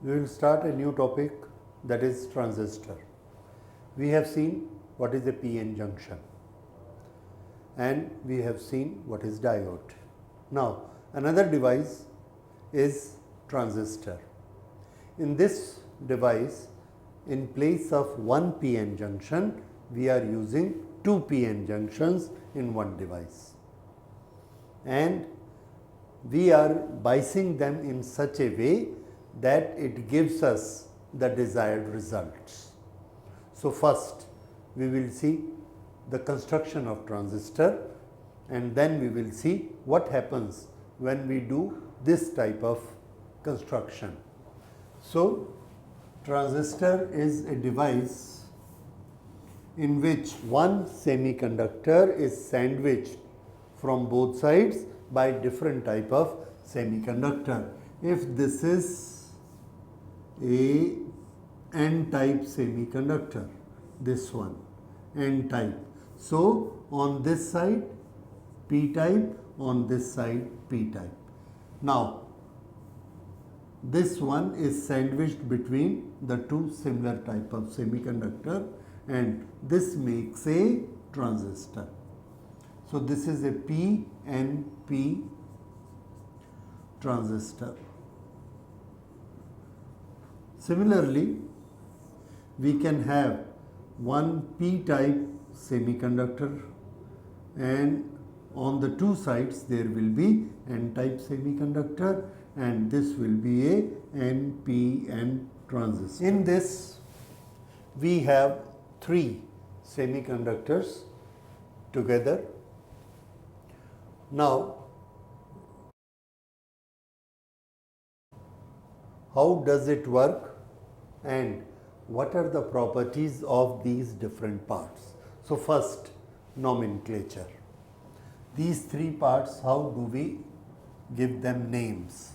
We will start a new topic, that is transistor. We have seen what is a PN junction and we have seen what is diode. Now another device is transistor. In this device, in place of one PN junction, we are using two PN junctions in one device, and we are biasing them in such a way that it gives us the desired results. So first we will see the construction of transistor, and then we will see what happens when we do this type of construction. So transistor is a device in which one semiconductor is sandwiched from both sides by different type of semiconductor. If this is a N-type semiconductor, this one N-type, so on this side P-type, on this side P-type. Now this one is sandwiched between the two similar type of semiconductor, and this makes a transistor. So this is a PNP transistor. Similarly, we can have one P-type semiconductor, and on the two sides there will be N-type semiconductor, and this will be a NPN transistor. In this, we have three semiconductors together. Now, how does it work and what are the properties of these different parts? So first, nomenclature. These three parts, how do we give them names?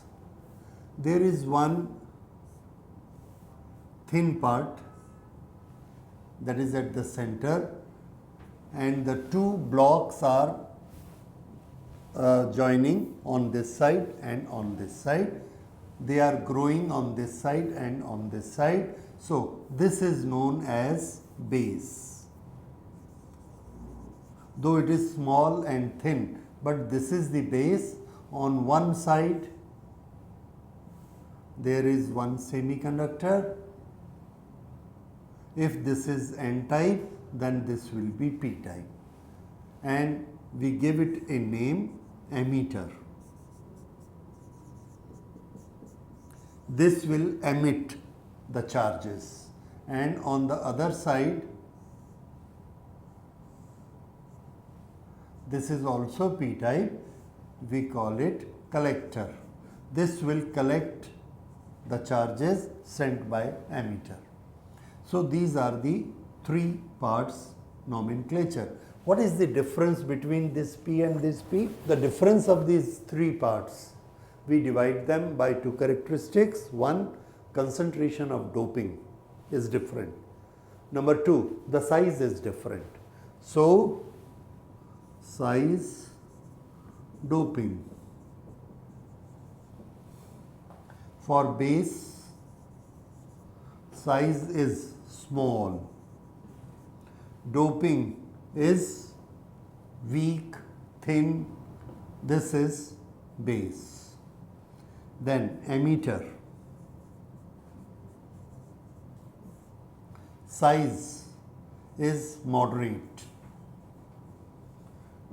There is one thin part that is at the center, and the two blocks are joining on this side and on this side. They are growing on this side and on this side. So this is known as base. Though it is small and thin, but this is the base. On one side there is one semiconductor. If this is N-type, then this will be P-type, and we give it a name, emitter. This will emit the charges, and on the other side this is also P-type, we call it collector. This will collect the charges sent by emitter. So these are the three parts nomenclature. What is the difference between this P and this P? The difference of these three parts, we divide them by two characteristics. One, concentration of doping is different. Number two, the size is different. So size, doping. For base, size is small, doping is weak, thin, this is base. Then emitter, size is moderate,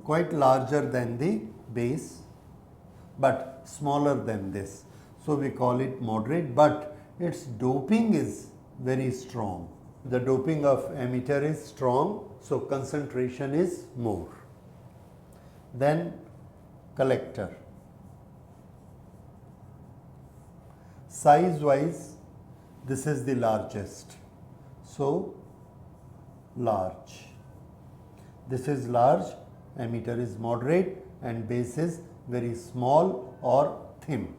quite larger than the base but smaller than this. So we call it moderate, but its doping is very strong. The doping of emitter is strong, so concentration is more. Then collector. Size wise, this is the largest. So large. This is large, emitter is moderate, and base is very small or thin.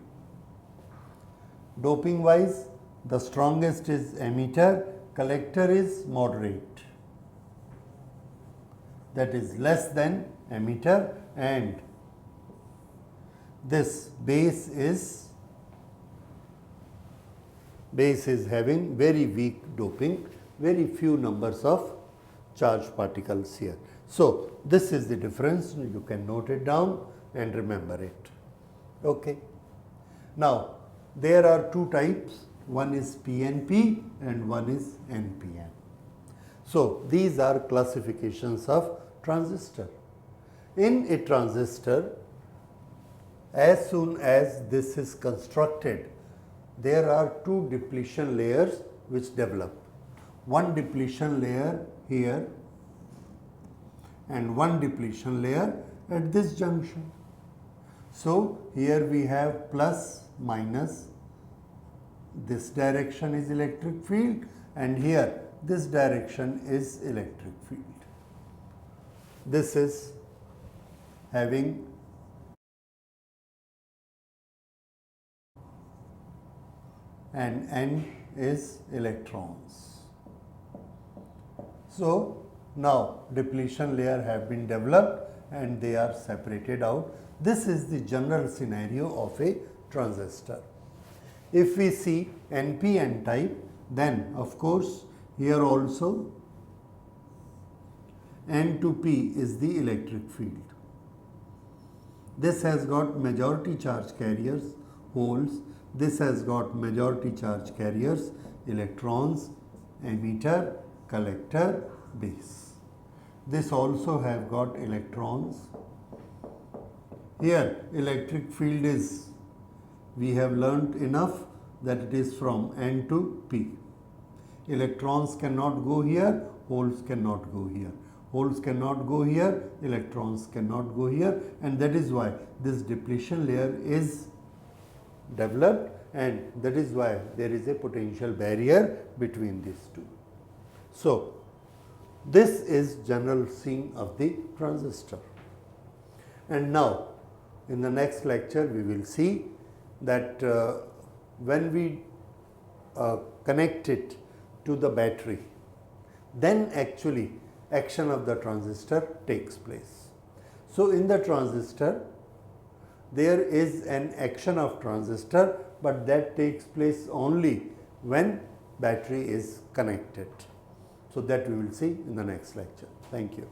Doping wise, the strongest is emitter, collector is moderate, that is less than emitter, and this base is Base is having very weak doping, very few numbers of charged particles here. So, this is the difference. You can note it down and remember it. Okay. Now, there are two types. One is PNP and one is NPN. So, these are classifications of transistor. In a transistor, as soon as this is constructed, there are two depletion layers which develop. One depletion layer here and one depletion layer at this junction. So, here we have plus minus, this direction is electric field, and here this direction is electric field. This is having and N is electrons. So, now depletion layer have been developed and they are separated out. This is the general scenario of a transistor. If we see NPN type, then of course here also N to P is the electric field. This has got majority charge carriers, holes. This has got majority charge carriers, electrons, emitter, collector, base. This also have got electrons. Here electric field is, we have learnt enough that it is from N to P. Electrons cannot go here, holes cannot go here. Holes cannot go here, electrons cannot go here, and that is why this depletion layer is developed, and that is why there is a potential barrier between these two. So, this is general scene of the transistor. And now, in the next lecture, we will see that when we connect it to the battery, then actually action of the transistor takes place. So, in the transistor, there is an action of transistor, but that takes place only when battery is connected. So, that we will see in the next lecture. Thank you.